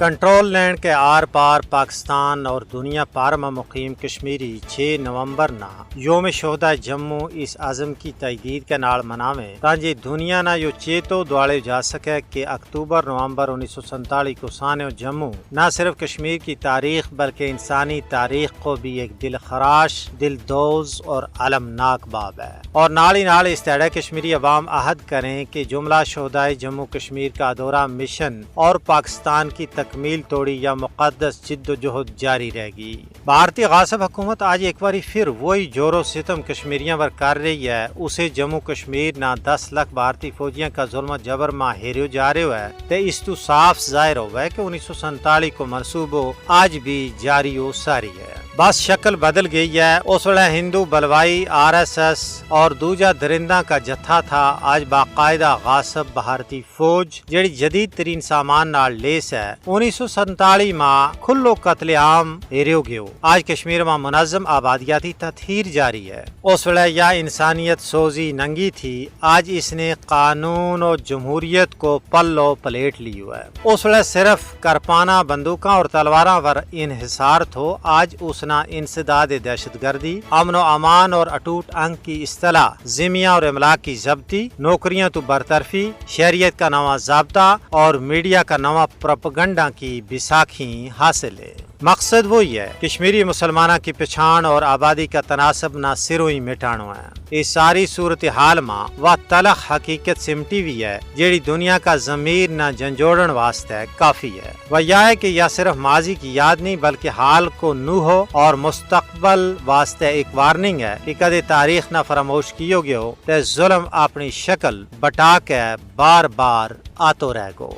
Control land کے are پار پاکستان اور دنیا پار میں مقیم کشمیری 6 نومبر نا یوم شہداء جموں اس عزم کی تجدید کے نال مناویں تاکہ دنیا نہ یو چیتو دوالے جا سکے کہ اکتوبر نومبر 1947 کو سانو جموں نہ صرف کشمیر کی تاریخ بلکہ انسانی تاریخ کو بھی ایک دل خراش، دل دوز اور المناک باب ہے۔ اور نالی نال اس طرح کشمیری عوام عہد کریں کہ جملہ شہداء جموں کشمیر کا ادھورا مشن اور پاکستان کی تکمیل توڑی یا مقدس جد و جہد جاری رہے گی۔ بھارتی غاصب حکومت آج ایک باری پھر وہی جور و ستم کشمیریاں پر کر رہی ہے، اسے جموں کشمیر نہ 10 لاکھ بھارتی فوجیاں کا ظلم و جبر ماں ہیریو جا رہے ہے تے اس تو صاف ظاہر ہوا ہے کہ 1947 کو منصوبوں آج بھی جاری و ساری ہے۔ بس شکل بدل گئی ہے۔ اس وقت ہندو بلوائی RSS اور دوجا درندہ کا جتھا تھا، آج باقاعدہ غاصب بھارتی فوج جڑی جدید ترین سامان نال لیس ہے۔ 1947 ماں کھلو قتل عام ہیریو گیو، آج کشمیر میں منظم آبادیاتی تطہیر جاری ہے۔ اس وقت یا انسانیت سوزی ننگی تھی، آج اس نے قانون اور جمہوریت کو پلو پلیٹ لیو ہے۔ اس وقت صرف کرپانا بندوقاں اور تلواراں پر انحصار تھو، آج اس انسداد دہشت گردی، امن و امان اور اٹوٹ انگ کی اصطلاح، ذمیہ اور املاک کی ضبطی، نوکریاں تو برطرفی، شہریت کا نواں ضابطہ اور میڈیا کا نواں پروپیگنڈا کی بیساکھی حاصل ہے۔ مقصد وہی ہے، کشمیری مسلمانہ کی پچھان اور آبادی کا تناسب نہ سروں ہی مٹانو ہے۔ اس ساری صورتحال ماں وہ تلخ حقیقت سمٹی ہوئی ہے جیڑی دنیا کا ضمیر نہ جھنجھوڑن واسطے کافی ہے۔ وہ یہ ہے کہ یہ صرف ماضی کی یاد نہیں بلکہ حال کو نو ہو اور مستقبل واسطے ایک وارننگ ہے کہ کدے تاریخ نہ فراموش کیو گیو تے ظلم اپنی شکل بٹا کے بار بار آتو رہ گو۔